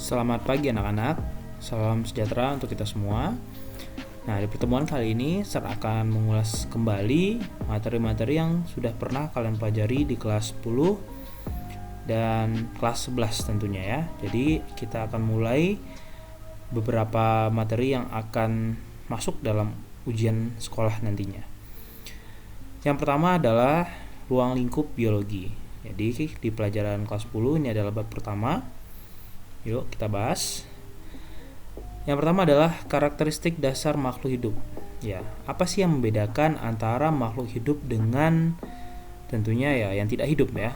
Selamat pagi anak-anak, salam sejahtera untuk kita semua. Nah, di pertemuan kali ini saya akan mengulas kembali materi-materi yang sudah pernah kalian pelajari di kelas 10 dan kelas 11 tentunya ya. Jadi kita akan mulai beberapa materi yang akan masuk dalam ujian sekolah nantinya. Yang pertama adalah ruang lingkup biologi. Jadi di pelajaran kelas 10 ini adalah bab pertama. Yuk kita bahas. Yang pertama adalah karakteristik dasar makhluk hidup. Ya, apa sih yang membedakan antara makhluk hidup dengan tentunya ya yang tidak hidup ya?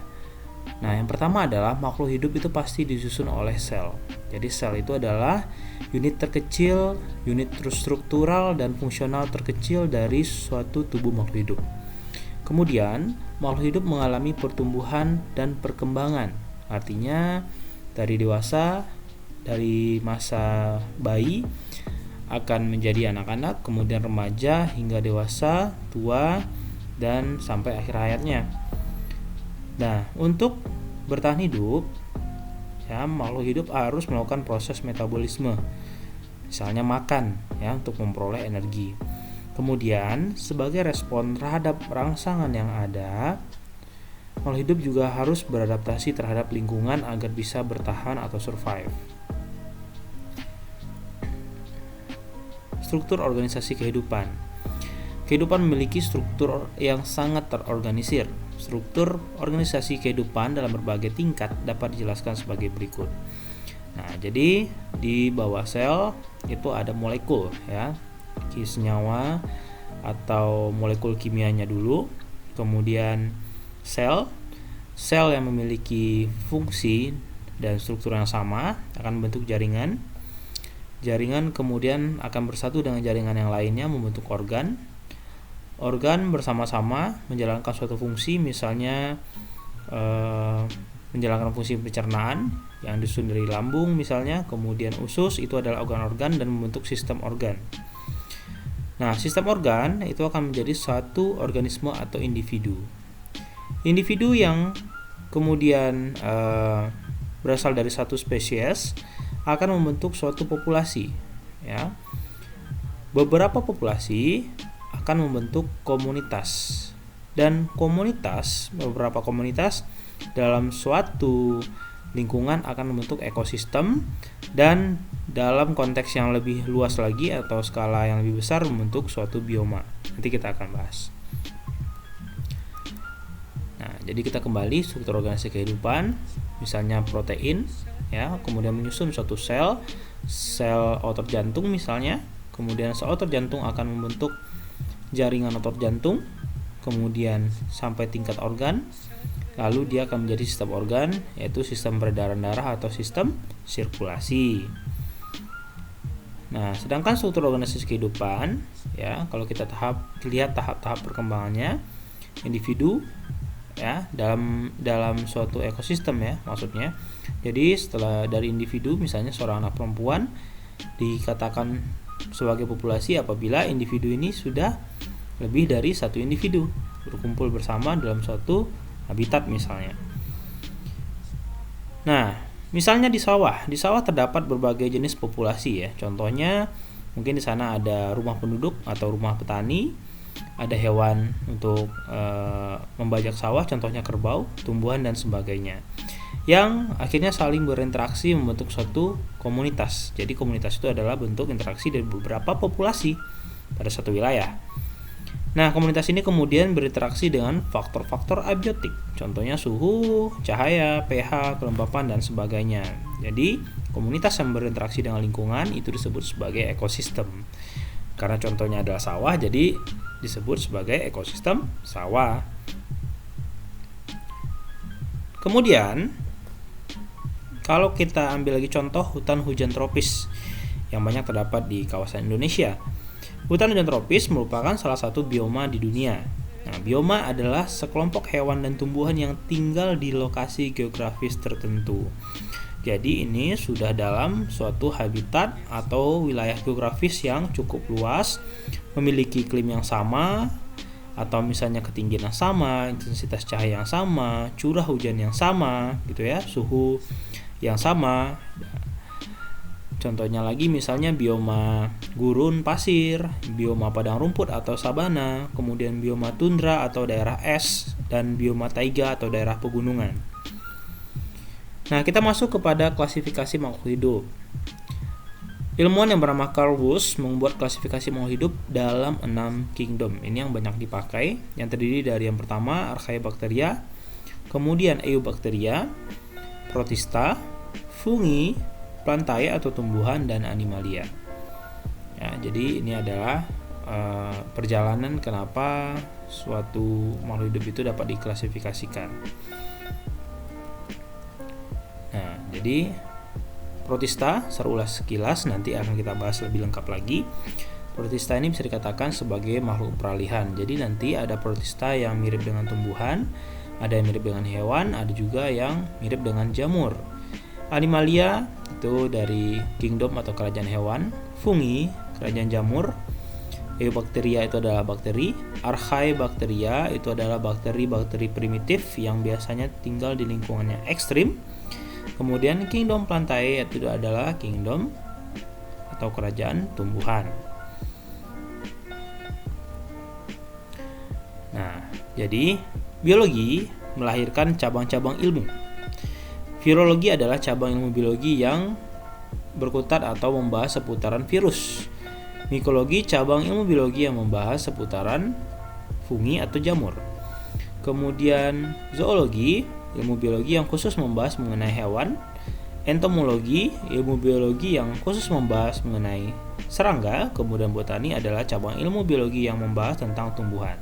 Nah, yang pertama adalah makhluk hidup itu pasti disusun oleh sel. Jadi sel itu adalah unit terkecil, unit struktural dan fungsional terkecil dari suatu tubuh makhluk hidup. Kemudian, makhluk hidup mengalami pertumbuhan dan perkembangan. Artinya dari masa bayi akan menjadi anak-anak, kemudian remaja hingga dewasa, tua, dan sampai akhir hayatnya. Nah, untuk bertahan hidup, ya makhluk hidup harus melakukan proses metabolisme, misalnya makan, ya untuk memperoleh energi. Kemudian, sebagai respon terhadap rangsangan yang ada, makhluk hidup juga harus beradaptasi terhadap lingkungan agar bisa bertahan atau survive. Struktur organisasi kehidupan. Kehidupan memiliki struktur yang sangat terorganisir. Struktur organisasi kehidupan dalam berbagai tingkat dapat dijelaskan sebagai berikut. Nah, jadi di bawah sel itu ada molekul ya, senyawa atau molekul kimianya dulu. Kemudian sel yang memiliki fungsi dan struktur yang sama akan membentuk jaringan. Jaringan kemudian akan bersatu dengan jaringan yang lainnya membentuk organ. Organ bersama-sama menjalankan suatu fungsi, misalnya menjalankan fungsi pencernaan yang disusun dari lambung misalnya, kemudian usus itu adalah organ-organ dan membentuk sistem organ. Nah, sistem organ itu akan menjadi satu organisme atau individu. Individu yang kemudian berasal dari satu spesies akan membentuk suatu populasi ya. Beberapa populasi akan membentuk komunitas, dan beberapa komunitas dalam suatu lingkungan akan membentuk ekosistem, dan dalam konteks yang lebih luas lagi atau skala yang lebih besar membentuk suatu bioma. Nanti kita akan bahas. Nah, jadi kita kembali struktur organisasi kehidupan, misalnya protein ya, kemudian menyusun suatu sel otot jantung misalnya, kemudian sel otot jantung akan membentuk jaringan otot jantung, kemudian sampai tingkat organ, lalu dia akan menjadi sistem organ, yaitu sistem peredaran darah atau sistem sirkulasi. Nah, sedangkan struktur organisasi kehidupan ya, kalau kita lihat tahap-tahap perkembangannya, individu ya dalam suatu ekosistem ya maksudnya. Jadi setelah dari individu, misalnya seorang anak perempuan dikatakan sebagai populasi apabila individu ini sudah lebih dari satu individu berkumpul bersama dalam suatu habitat misalnya. Nah, misalnya di sawah terdapat berbagai jenis populasi ya. Contohnya mungkin di sana ada rumah penduduk atau rumah petani, ada hewan untuk membajak sawah, contohnya kerbau, tumbuhan dan sebagainya, yang akhirnya saling berinteraksi membentuk suatu komunitas. Jadi komunitas itu adalah bentuk interaksi dari beberapa populasi pada satu wilayah. Nah, komunitas ini kemudian berinteraksi dengan faktor-faktor abiotik, contohnya suhu, cahaya, pH, kelembapan dan sebagainya. Jadi komunitas yang berinteraksi dengan lingkungan itu disebut sebagai ekosistem. Karena contohnya adalah sawah, jadi disebut sebagai ekosistem sawah. Kemudian kalau kita ambil lagi contoh hutan hujan tropis yang banyak terdapat di kawasan Indonesia. Hutan hujan tropis merupakan salah satu bioma di dunia. Nah, bioma adalah sekelompok hewan dan tumbuhan yang tinggal di lokasi geografis tertentu. Jadi ini sudah dalam suatu habitat atau wilayah geografis yang cukup luas, memiliki iklim yang sama, atau misalnya ketinggian yang sama, intensitas cahaya yang sama, curah hujan yang sama, gitu ya, suhu yang sama. Contohnya lagi misalnya bioma gurun pasir, bioma padang rumput atau sabana, kemudian bioma tundra atau daerah es, dan bioma taiga atau daerah pegunungan. Nah, kita masuk kepada klasifikasi makhluk hidup. Ilmuwan yang bernama Carl Woese membuat klasifikasi makhluk hidup dalam 6 kingdom. Ini yang banyak dipakai, yang terdiri dari yang pertama Archaebacteria, kemudian Eubacteria, Protista, Fungi, Plantae atau tumbuhan, dan Animalia. Ya, jadi ini adalah perjalanan kenapa suatu makhluk hidup itu dapat diklasifikasikan. Nah, jadi Protista serulas sekilas, nanti akan kita bahas lebih lengkap lagi. Protista ini bisa dikatakan sebagai makhluk peralihan. Jadi nanti ada protista yang mirip dengan tumbuhan, ada yang mirip dengan hewan, ada juga yang mirip dengan jamur. Animalia itu dari kingdom atau kerajaan hewan, fungi kerajaan jamur, Eubacteria itu adalah bakteri, Archaebacteria itu adalah bakteri-bakteri primitif yang biasanya tinggal di lingkungan yang ekstrim. Kemudian kingdom Plantae itu adalah kingdom atau kerajaan tumbuhan. Nah, jadi biologi melahirkan cabang-cabang ilmu. Virologi adalah cabang ilmu biologi yang berkutat atau membahas seputaran virus. Mikologi cabang ilmu biologi yang membahas seputaran fungi atau jamur. Kemudian zoologi, ilmu biologi yang khusus membahas mengenai hewan. Entomologi, ilmu biologi yang khusus membahas mengenai serangga. Kemudian botani adalah cabang ilmu biologi yang membahas tentang tumbuhan.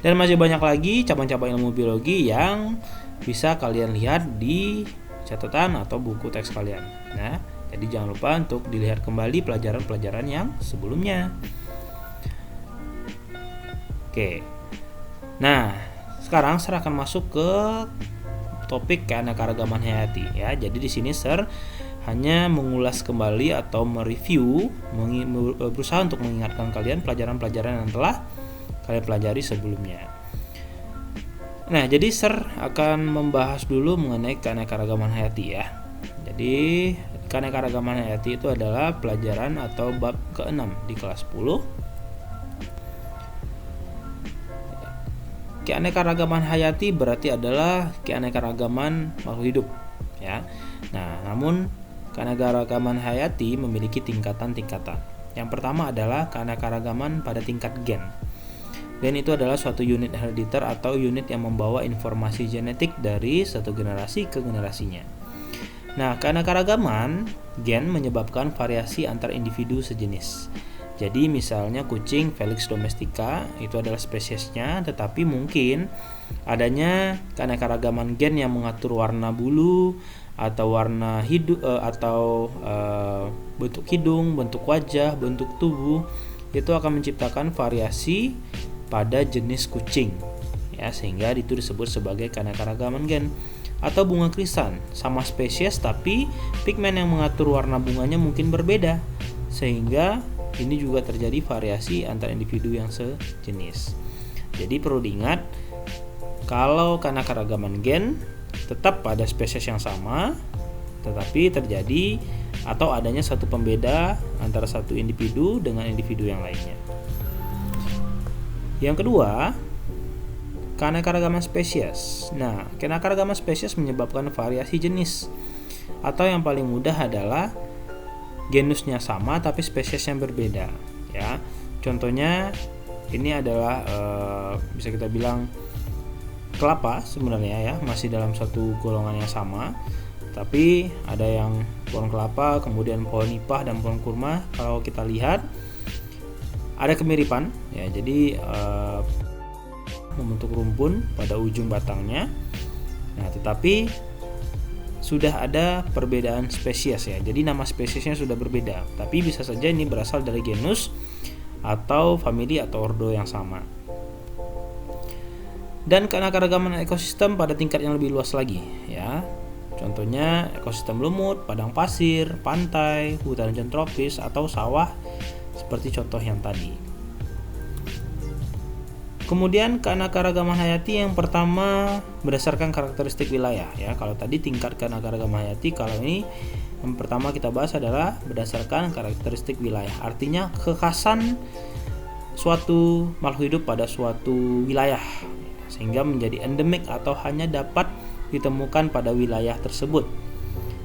Dan masih banyak lagi cabang-cabang ilmu biologi yang bisa kalian lihat di catatan atau buku teks kalian. Nah, jadi jangan lupa untuk dilihat kembali pelajaran-pelajaran yang sebelumnya. Oke. Nah, sekarang Sir akan masuk ke topik keanekaragaman hayati ya. Jadi di sini Sir hanya mengulas kembali atau mereview, berusaha untuk mengingatkan kalian pelajaran-pelajaran yang telah kalian pelajari sebelumnya. Nah, jadi Sir akan membahas dulu mengenai keanekaragaman hayati ya. Jadi, keanekaragaman hayati itu adalah pelajaran atau bab ke-6 di kelas 10. Keanekaragaman hayati berarti adalah keanekaragaman makhluk hidup ya. Nah, namun keanekaragaman hayati memiliki tingkatan-tingkatan. Yang pertama adalah keanekaragaman pada tingkat gen. Gen itu adalah suatu unit herediter atau unit yang membawa informasi genetik dari satu generasi ke generasinya. Nah, keanekaragaman gen menyebabkan variasi antar individu sejenis. Jadi misalnya kucing Felis domestica itu adalah spesiesnya, tetapi mungkin adanya keanekaragaman gen yang mengatur warna bulu atau warna hidung atau bentuk hidung, bentuk wajah, bentuk tubuh, itu akan menciptakan variasi pada jenis kucing ya, sehingga itu disebut sebagai keanekaragaman gen. Atau bunga krisan, sama spesies tapi pigmen yang mengatur warna bunganya mungkin berbeda, sehingga ini juga terjadi variasi antar individu yang sejenis. Jadi perlu diingat, kalau keanekaragaman gen tetap pada spesies yang sama, tetapi terjadi atau adanya satu pembeda antara satu individu dengan individu yang lainnya. Yang kedua, keanekaragaman spesies. Nah, keanekaragaman spesies menyebabkan variasi jenis. Atau yang paling mudah adalah genusnya sama tapi spesiesnya berbeda. Ya, contohnya ini adalah bisa kita bilang kelapa sebenarnya ya, masih dalam satu golongan yang sama. Tapi ada yang pohon kelapa, kemudian pohon nipah dan pohon kurma. Kalau kita lihat ada kemiripan ya, jadi membentuk rumpun pada ujung batangnya. Nah, tetapi sudah ada perbedaan spesies ya. Jadi nama spesiesnya sudah berbeda, tapi bisa saja ini berasal dari genus atau famili atau ordo yang sama. Dan keanekaragaman ekosistem pada tingkat yang lebih luas lagi ya. Contohnya ekosistem lumut, padang pasir, pantai, hutan hujan tropis atau sawah seperti contoh yang tadi. Kemudian keanekaragaman hayati yang pertama berdasarkan karakteristik wilayah ya. Kalau tadi tingkat keanekaragaman hayati, kalau ini Yang pertama kita bahas adalah berdasarkan karakteristik wilayah. Artinya kekhasan suatu makhluk hidup pada suatu wilayah sehingga menjadi endemik atau hanya dapat ditemukan pada wilayah tersebut.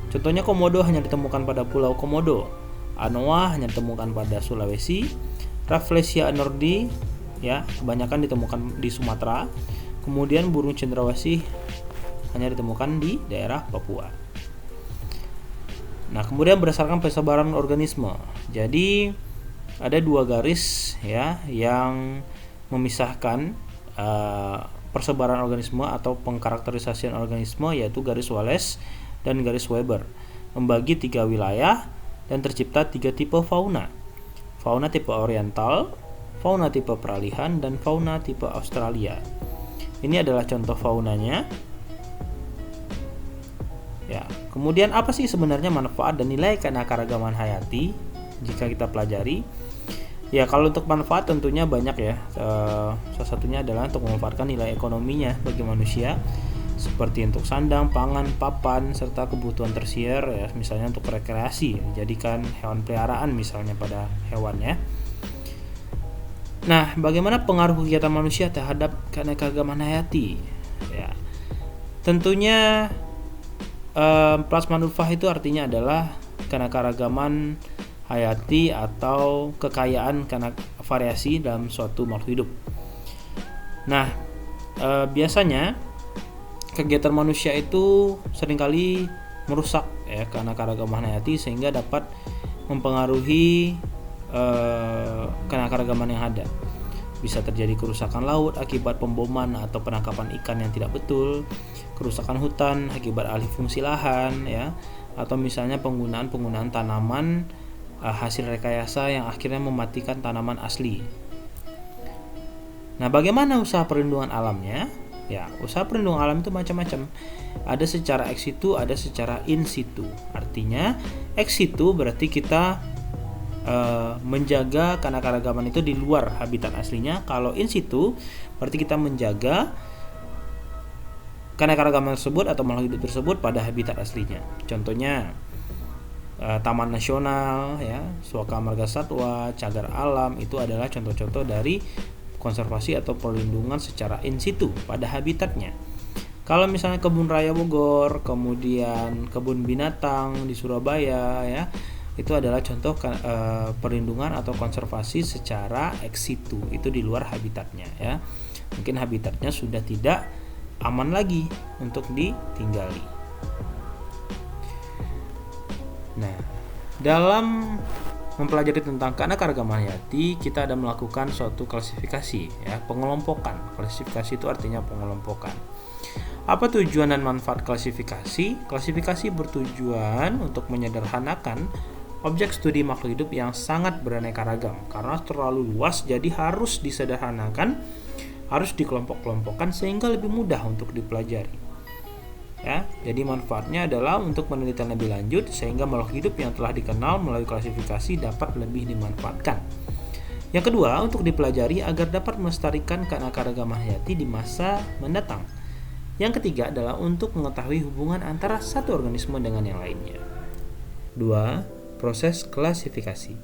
Contohnya komodo hanya ditemukan pada Pulau Komodo, anoa hanya ditemukan pada Sulawesi, Rafflesia nordi ya kebanyakan ditemukan di Sumatera, kemudian burung cendrawasih hanya ditemukan di daerah Papua. Nah, kemudian berdasarkan persebaran organisme. Jadi ada dua garis ya yang memisahkan persebaran organisme atau pengkarakterisasian organisme, yaitu garis Wallace dan garis Weber, membagi 3 wilayah dan tercipta 3 tipe fauna. Fauna tipe oriental, fauna tipe peralihan, dan fauna tipe Australia. Ini adalah contoh faunanya. Ya, kemudian apa sih sebenarnya manfaat dan nilai keanekaragaman hayati jika kita pelajari? Ya, kalau untuk manfaat tentunya banyak ya. Salah satunya adalah untuk memanfaatkan nilai ekonominya bagi manusia, seperti untuk sandang, pangan, papan, serta kebutuhan tersier ya, misalnya untuk rekreasi, jadikan hewan peliharaan misalnya pada hewannya. Nah, bagaimana pengaruh kegiatan manusia terhadap keanekaragaman hayati? Ya, tentunya plasma nutfah itu artinya adalah keanekaragaman hayati atau kekayaan karena variasi dalam suatu makhluk hidup. Nah, biasanya kegiatan manusia itu seringkali merusak ya keanekaragaman hayati sehingga dapat mempengaruhi keanekaragaman yang ada. Bisa terjadi kerusakan laut akibat pemboman atau penangkapan ikan yang tidak betul, kerusakan hutan akibat alih fungsi lahan ya, atau misalnya penggunaan tanaman hasil rekayasa yang akhirnya mematikan tanaman asli. Nah, bagaimana usaha perlindungan alamnya? Ya, usaha perlindungan alam itu macam-macam. Ada secara ex situ, ada secara in situ. Artinya ex situ berarti kita menjaga keanekaragaman itu di luar habitat aslinya. Kalau in situ berarti kita menjaga keanekaragaman tersebut atau makhluk hidup tersebut pada habitat aslinya. Contohnya taman nasional ya, suaka marga satwa, cagar alam, itu adalah contoh-contoh dari konservasi atau perlindungan secara in situ pada habitatnya. Kalau misalnya kebun raya Bogor, kemudian kebun binatang di Surabaya ya, itu adalah contoh perlindungan atau konservasi secara ex situ, itu di luar habitatnya ya. Mungkin habitatnya sudah tidak aman lagi untuk ditinggali. Nah, dalam mempelajari tentang keanekaragaman hayati, kita ada melakukan suatu klasifikasi ya, pengelompokan. Klasifikasi itu artinya pengelompokan. Apa tujuan dan manfaat klasifikasi? Klasifikasi bertujuan untuk menyederhanakan objek studi makhluk hidup yang sangat beraneka ragam. Karena terlalu luas, jadi harus disederhanakan, harus dikelompok-kelompokkan sehingga lebih mudah untuk dipelajari. Ya, jadi manfaatnya adalah untuk penelitian lebih lanjut sehingga makhluk hidup yang telah dikenal melalui klasifikasi dapat lebih dimanfaatkan. Yang kedua, untuk dipelajari agar dapat melestarikan keanekaragaman hayati di masa mendatang. Yang ketiga adalah untuk mengetahui hubungan antara satu organisme dengan yang lainnya. 2. Proses klasifikasi.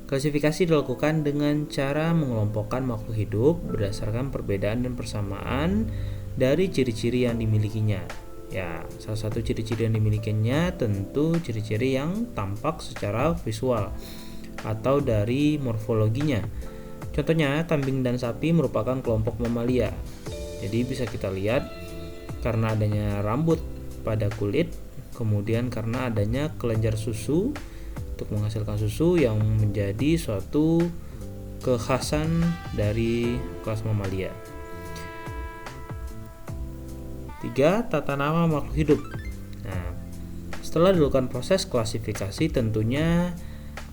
Klasifikasi dilakukan dengan cara mengelompokkan makhluk hidup berdasarkan perbedaan dan persamaan dari ciri-ciri yang dimilikinya. Ya, salah satu ciri-ciri yang dimilikinya tentu ciri-ciri yang tampak secara visual atau dari morfologinya. Contohnya, kambing dan sapi merupakan kelompok mamalia. Jadi bisa kita lihat karena adanya rambut pada kulit, kemudian karena adanya kelenjar susu untuk menghasilkan susu yang menjadi suatu kekhasan dari kelas mamalia. 3. Tata nama makhluk hidup. Nah, setelah dilakukan proses klasifikasi tentunya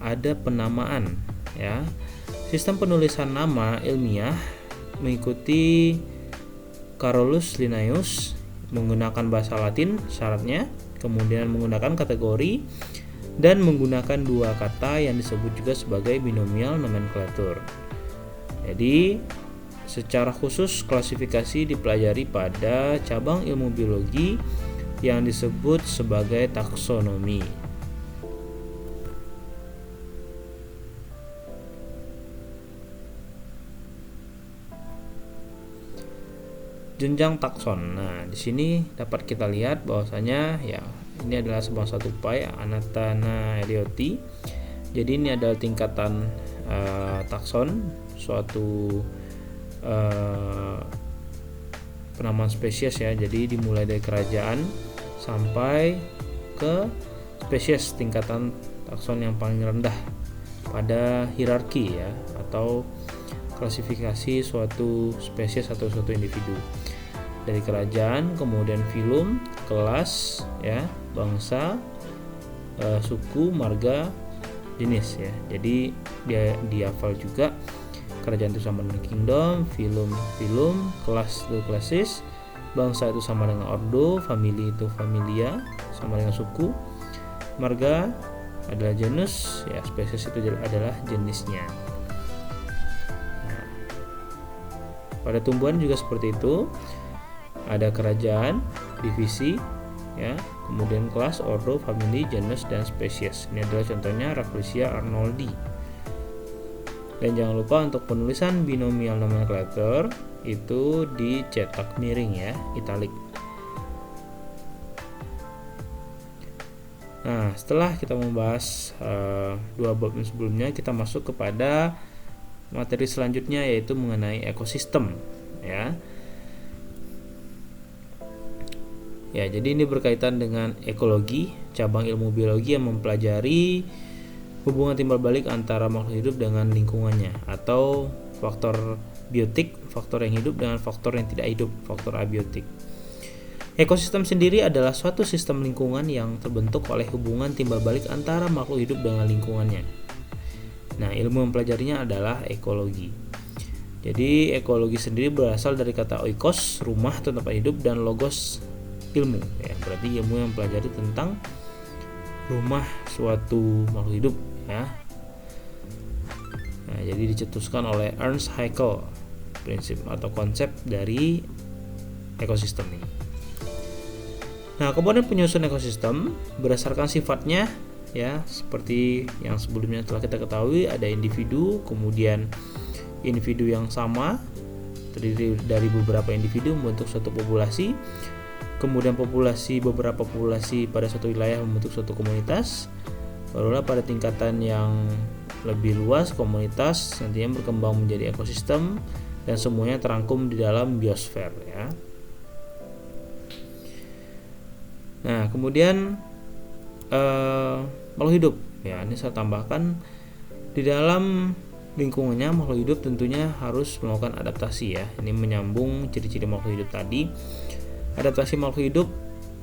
ada penamaan ya. Sistem penulisan nama ilmiah mengikuti Carolus Linnaeus menggunakan bahasa Latin syaratnya, kemudian menggunakan kategori dan menggunakan dua kata yang disebut juga sebagai binomial nomenklatur. Jadi secara khusus klasifikasi dipelajari pada cabang ilmu biologi yang disebut sebagai taksonomi. jenjang takson. Nah, di sini dapat kita lihat bahwasanya ya ini adalah sebuah satu pai Anatana Elioti. Jadi ini adalah tingkatan takson, suatu penamaan spesies ya. Jadi dimulai dari kerajaan sampai ke spesies tingkatan takson yang paling rendah pada hierarki ya, atau klasifikasi suatu spesies atau suatu individu. Dari kerajaan, kemudian filum, kelas ya, bangsa, suku, marga, jenis ya. Jadi dia dihafal juga. Kerajaan itu sama dengan kingdom, filum, kelas itu klasis, bangsa itu sama dengan ordo, famili itu familia, sama dengan suku, marga adalah genus ya, spesies itu adalah jenisnya. Nah, pada tumbuhan juga seperti itu. Ada kerajaan, divisi ya, kemudian kelas, ordo, famili, genus, dan spesies. Ini adalah contohnya Rafflesia arnoldi. Dan jangan lupa untuk penulisan binomial nomenclature itu dicetak miring ya, italic. Nah, setelah kita membahas dua bab sebelumnya, kita masuk kepada materi selanjutnya, yaitu mengenai ekosistem ya. Ya, jadi ini berkaitan dengan ekologi, cabang ilmu biologi yang mempelajari hubungan timbal balik antara makhluk hidup dengan lingkungannya, atau faktor biotik, faktor yang hidup dengan faktor yang tidak hidup, faktor abiotik. Ekosistem sendiri adalah suatu sistem lingkungan yang terbentuk oleh hubungan timbal balik antara makhluk hidup dengan lingkungannya. Nah, ilmu mempelajarinya adalah ekologi. Jadi ekologi sendiri berasal dari kata oikos, rumah, tempat hidup, dan logos, ilmu ya, berarti ilmu yang mempelajari tentang rumah suatu makhluk hidup ya. Nah, jadi dicetuskan oleh Ernst Haeckel prinsip atau konsep dari ekosistem ini. Nah, kemudian penyusun ekosistem berdasarkan sifatnya ya, seperti yang sebelumnya telah kita ketahui, ada individu, kemudian individu yang sama terdiri dari beberapa individu membentuk suatu populasi. Kemudian beberapa populasi pada suatu wilayah membentuk suatu komunitas. Barulah pada tingkatan yang lebih luas, komunitas nantinya berkembang menjadi ekosistem, dan semuanya terangkum di dalam biosfer ya. Nah, kemudian makhluk hidup ya, ini saya tambahkan, di dalam lingkungannya makhluk hidup tentunya harus melakukan adaptasi ya. Ini menyambung ciri-ciri makhluk hidup tadi. Adaptasi makhluk hidup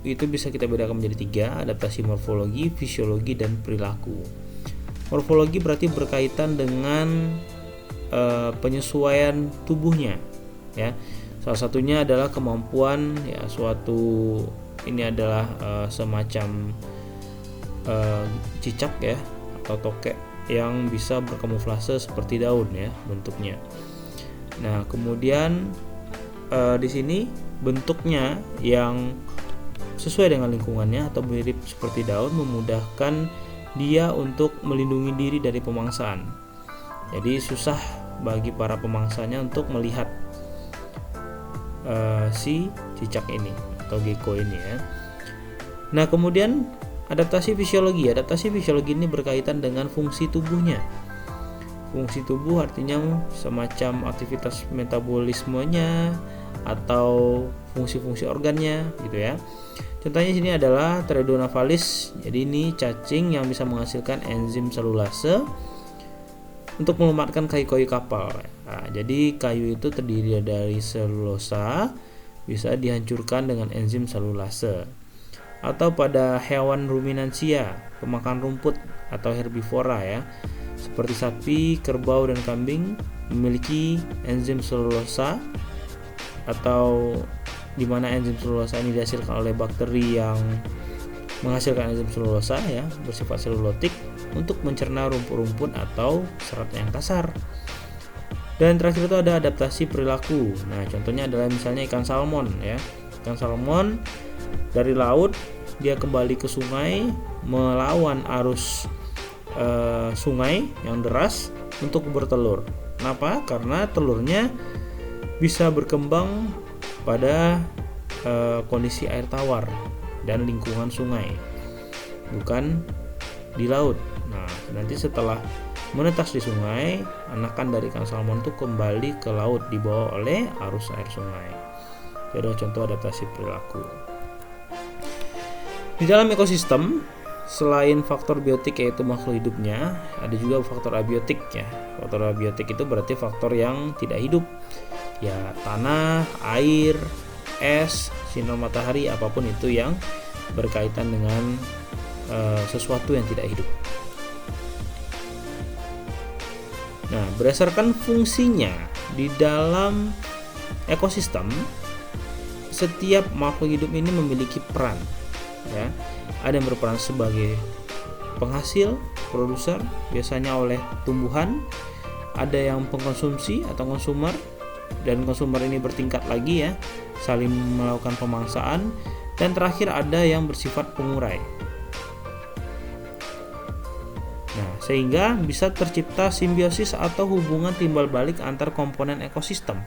itu bisa kita bedakan menjadi 3, adaptasi morfologi, fisiologi, dan perilaku. Morfologi berarti berkaitan dengan penyesuaian tubuhnya ya. Salah satunya adalah kemampuan ya, suatu ini adalah semacam cicak ya, atau tokek yang bisa berkamuflase seperti daun ya bentuknya. Nah, kemudian di sini bentuknya yang sesuai dengan lingkungannya atau mirip seperti daun memudahkan dia untuk melindungi diri dari pemangsaan. Jadi susah bagi para pemangsanya untuk melihat si cicak ini atau gecko ini ya. Nah, kemudian adaptasi fisiologi. Adaptasi fisiologi ini berkaitan dengan fungsi tubuhnya. Fungsi tubuh artinya semacam aktivitas metabolismenya atau fungsi-fungsi organnya gitu ya. Contohnya sini adalah Pteridonaphalis. Jadi ini cacing yang bisa menghasilkan enzim selulase untuk melumatkan kayu-kayu kapal. Nah, jadi kayu itu terdiri dari selulosa, bisa dihancurkan dengan enzim selulase. Atau pada hewan ruminansia, pemakan rumput atau herbivora ya, seperti sapi, kerbau, dan kambing memiliki enzim selulosa, atau di mana enzim selulosa ini dihasilkan oleh bakteri yang menghasilkan enzim selulosa ya, bersifat selulotik untuk mencerna rumput-rumput atau serat yang kasar. Dan terakhir itu ada adaptasi perilaku. Nah, contohnya adalah misalnya ikan salmon ya. Ikan salmon dari laut dia kembali ke sungai melawan arus sungai yang deras untuk bertelur. Kenapa? Karena telurnya bisa berkembang pada kondisi air tawar dan lingkungan sungai, bukan di laut. Nah, nanti setelah menetas di sungai, anakan dari ikan salmon itu kembali ke laut dibawa oleh arus air sungai. Itu adalah contoh adaptasi perilaku. Di dalam ekosistem, selain faktor biotik yaitu makhluk hidupnya, ada juga faktor abiotik ya. Faktor abiotik itu berarti faktor yang tidak hidup. Ya, tanah, air, es, sinar matahari, apapun itu yang berkaitan dengan sesuatu yang tidak hidup. Nah, berdasarkan fungsinya di dalam ekosistem, setiap makhluk hidup ini memiliki peran. Ya, ada yang berperan sebagai penghasil, produser, biasanya oleh tumbuhan. Ada yang pengkonsumsi atau konsumer, dan konsumer ini bertingkat lagi ya, saling melakukan pemangsaan. Dan terakhir ada yang bersifat pengurai. Nah, sehingga bisa tercipta simbiosis atau hubungan timbal balik antar komponen ekosistem.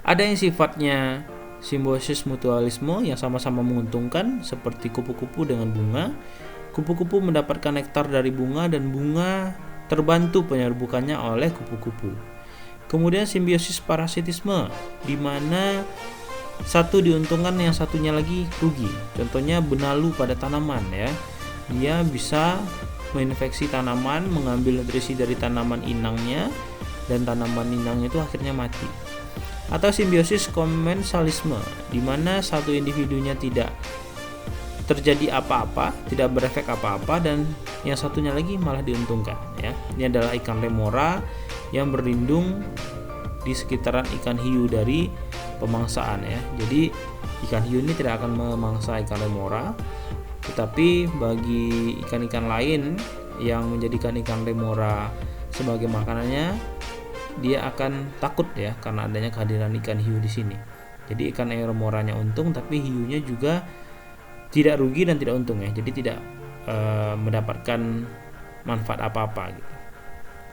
Ada yang sifatnya simbiosis mutualisme yang sama-sama menguntungkan, seperti kupu-kupu dengan bunga. Kupu-kupu mendapatkan nektar dari bunga dan bunga terbantu penyerbukannya oleh kupu-kupu. Kemudian simbiosis parasitisme, di mana satu diuntungkan yang satunya lagi rugi. Contohnya benalu pada tanaman ya. Dia bisa menginfeksi tanaman, mengambil nutrisi dari tanaman inangnya, dan tanaman inangnya itu akhirnya mati. Atau simbiosis komensalisme, di mana satu individunya tidak terjadi apa-apa, tidak berefek apa-apa, dan yang satunya lagi malah diuntungkan ya. Ini adalah ikan remora yang berlindung di sekitaran ikan hiu dari pemangsaan ya. Jadi ikan hiu ini tidak akan memangsa ikan remora, tetapi bagi ikan-ikan lain yang menjadikan ikan remora sebagai makanannya, dia akan takut ya karena adanya kehadiran ikan hiu di sini. Jadi ikan remoranya untung, tapi hiunya juga tidak rugi dan tidak untung ya. Jadi tidak mendapatkan manfaat apa-apa gitu.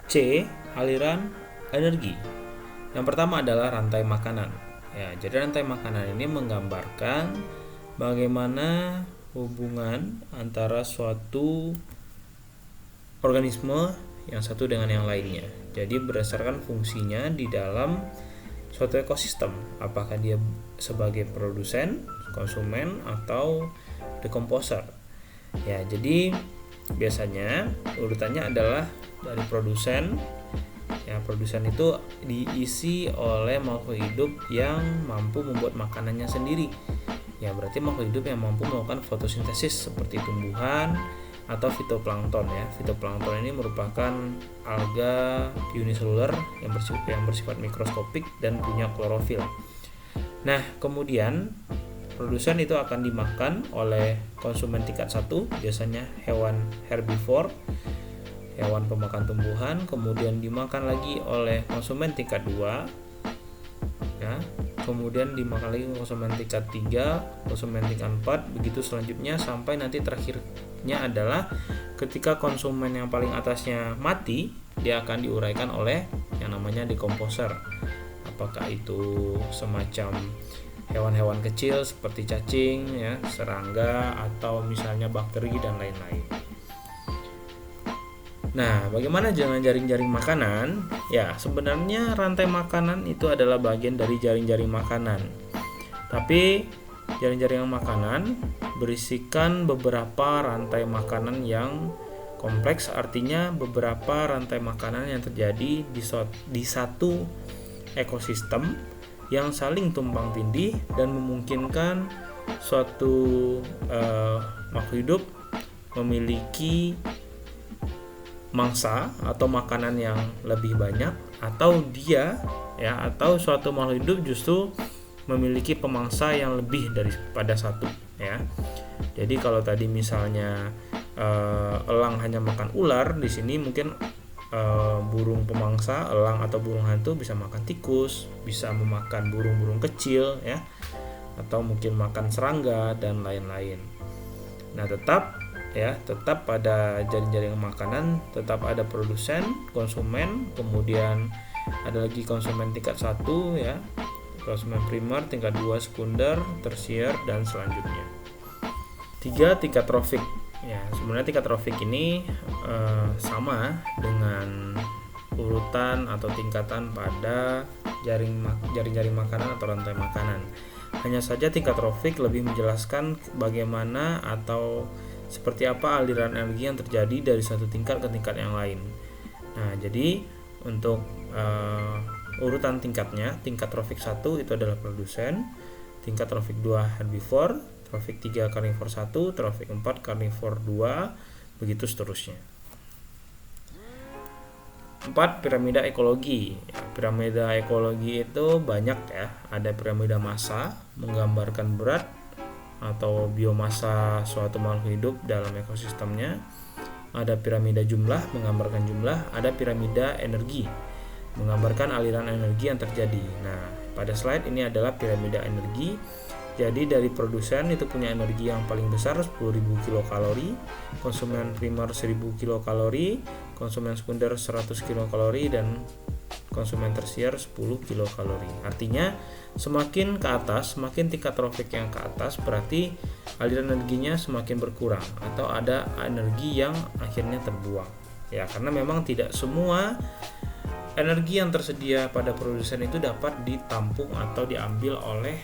C. Aliran energi. Yang pertama adalah rantai makanan. Ya, jadi rantai makanan ini menggambarkan bagaimana hubungan antara suatu organisme yang satu dengan yang lainnya. Jadi berdasarkan fungsinya di dalam suatu ekosistem, apakah dia sebagai produsen, konsumen, atau decomposer. Ya, jadi biasanya urutannya adalah dari produsen. Ya, produsen itu diisi oleh makhluk hidup yang mampu membuat makanannya sendiri. Ya, berarti makhluk hidup yang mampu melakukan fotosintesis seperti tumbuhan atau fitoplankton ya. Fitoplankton ini merupakan alga uniseluler yang bersifat mikroskopik dan punya klorofil. Nah, kemudian produsen itu akan dimakan oleh konsumen tingkat 1, biasanya hewan herbivore, hewan pemakan tumbuhan, kemudian dimakan lagi oleh konsumen tingkat 2 ya. Kemudian dimakan lagi konsumen tingkat 3, konsumen tingkat 4, begitu selanjutnya sampai nanti terakhirnya adalah ketika konsumen yang paling atasnya mati, dia akan diuraikan oleh yang namanya decomposer. Apakah itu semacam hewan-hewan kecil seperti cacing ya, serangga, atau misalnya bakteri dan lain-lain. Nah, bagaimana dengan jaring-jaring makanan? Ya, sebenarnya rantai makanan itu adalah bagian dari jaring-jaring makanan. Tapi jaring-jaring makanan berisikan beberapa rantai makanan yang kompleks, artinya beberapa rantai makanan yang terjadi di satu ekosistem yang saling tumpang tindih dan memungkinkan suatu makhluk hidup memiliki mangsa atau makanan yang lebih banyak, atau atau suatu makhluk hidup justru memiliki pemangsa yang lebih daripada satu ya. Jadi kalau tadi misalnya elang hanya makan ular, di sini mungkin burung pemangsa, elang atau burung hantu bisa makan tikus, bisa memakan burung-burung kecil ya, atau mungkin makan serangga dan lain-lain. Nah, tetap pada jaring-jaring makanan tetap ada produsen, konsumen, kemudian ada lagi konsumen tingkat 1 ya, konsumen primer, tingkat 2 sekunder, tersier, dan selanjutnya. 3. Tingkat trafik. Ya, sebenarnya tingkat trafik ini sama dengan urutan atau tingkatan pada jaring-jaring makanan atau rantai makanan. Hanya saja tingkat trafik lebih menjelaskan bagaimana atau seperti apa aliran energi yang terjadi dari satu tingkat ke tingkat yang lain. Nah, jadi untuk urutan tingkatnya, tingkat trafik 1 itu adalah produsen, tingkat trafik 2 herbivore, trafik 3 carnivore 1, trafik 4 carnivore 2, begitu seterusnya. 4. Piramida ekologi. Ya, piramida ekologi itu banyak ya. Ada piramida massa menggambarkan berat atau biomasa suatu makhluk hidup dalam ekosistemnya. Ada piramida jumlah menggambarkan jumlah. Ada piramida energi menggambarkan aliran energi yang terjadi. Nah, pada slide ini adalah piramida energi. Jadi dari produsen itu punya energi yang paling besar 10.000 kilokalori, konsumen primer 1.000 kilokalori, konsumen sekunder 100 kilokalori, dan konsumen tersier 10 kilokalori. Artinya semakin ke atas, semakin tingkat trafik yang ke atas, berarti aliran energinya semakin berkurang atau ada energi yang akhirnya terbuang. Ya, karena memang tidak semua energi yang tersedia pada produsen itu dapat ditampung atau diambil oleh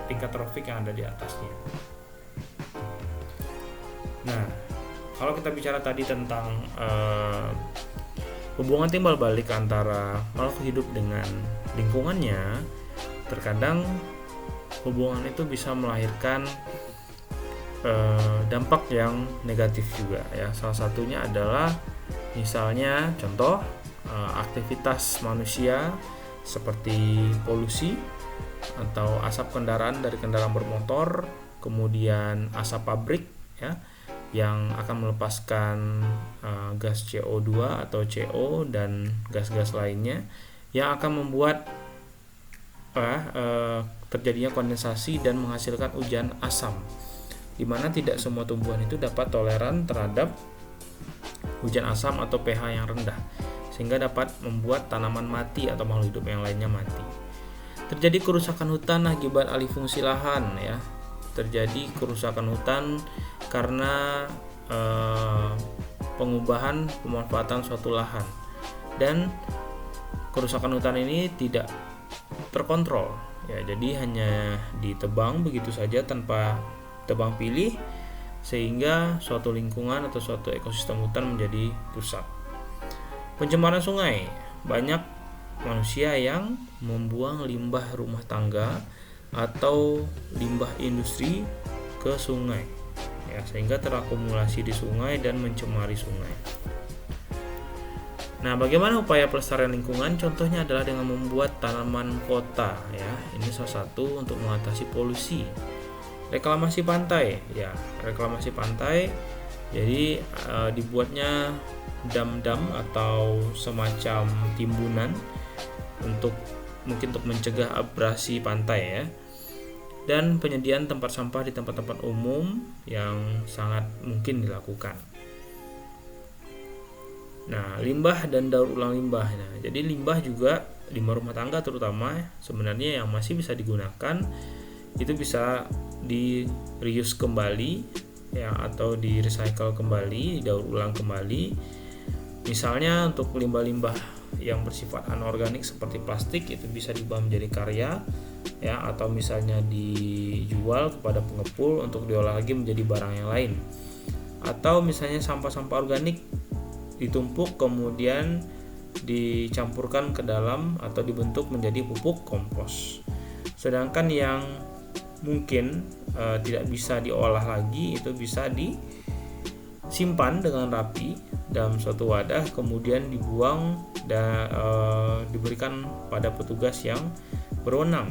tingkat trafik yang ada di atasnya. Nah, kalau kita bicara tadi tentang hubungan timbal balik antara makhluk hidup dengan lingkungannya, terkadang hubungan itu bisa melahirkan dampak yang negatif juga ya. Salah satunya adalah misalnya contoh aktivitas manusia seperti polusi atau asap kendaraan dari kendaraan bermotor, kemudian asap pabrik ya yang akan melepaskan gas CO2 atau CO dan gas-gas lainnya yang akan membuat terjadinya kondensasi dan menghasilkan hujan asam, di mana tidak semua tumbuhan itu dapat toleran terhadap hujan asam atau pH yang rendah, sehingga dapat membuat tanaman mati atau makhluk hidup yang lainnya mati. Terjadi kerusakan hutan akibat alih fungsi lahan ya. Terjadi kerusakan hutan karena pengubahan pemanfaatan suatu lahan, dan kerusakan hutan ini tidak terkontrol ya. Jadi hanya ditebang begitu saja tanpa tebang pilih, sehingga suatu lingkungan atau suatu ekosistem hutan menjadi rusak. Pencemaran sungai. Banyak manusia yang membuang limbah rumah tangga atau limbah industri ke sungai ya, sehingga terakumulasi di sungai dan mencemari sungai. Nah, bagaimana upaya pelestarian lingkungan? Contohnya adalah dengan membuat tanaman kota ya. Ini salah satu untuk mengatasi polusi. Reklamasi pantai ya, reklamasi pantai. Jadi dibuatnya dam-dam atau semacam timbunan untuk mencegah abrasi pantai ya, dan penyediaan tempat sampah di tempat-tempat umum yang sangat mungkin dilakukan. Nah, limbah dan daur ulang limbah. Nah, jadi limbah juga, limbah rumah tangga terutama sebenarnya yang masih bisa digunakan itu bisa di reuse kembali ya, atau di recycle kembali, didaur ulang kembali. Misalnya untuk limbah-limbah yang bersifat anorganik seperti plastik itu bisa diubah menjadi karya ya, atau misalnya dijual kepada pengepul untuk diolah lagi menjadi barang yang lain. Atau misalnya sampah-sampah organik ditumpuk kemudian dicampurkan ke dalam atau dibentuk menjadi pupuk kompos. Sedangkan yang mungkin tidak bisa diolah lagi itu bisa disimpan dengan rapi dalam suatu wadah, kemudian dibuang dan diberikan pada petugas yang berwenang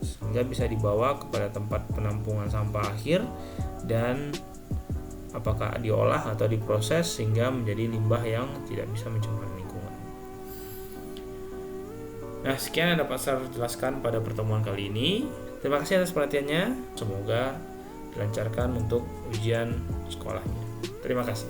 sehingga bisa dibawa kepada tempat penampungan sampah akhir dan apakah diolah atau diproses sehingga menjadi limbah yang tidak bisa mencemari lingkungan. Nah, sekian yang dapat saya jelaskan pada pertemuan kali ini. Terima kasih atas perhatiannya. Semoga dilancarkan untuk ujian sekolahnya. Terima kasih.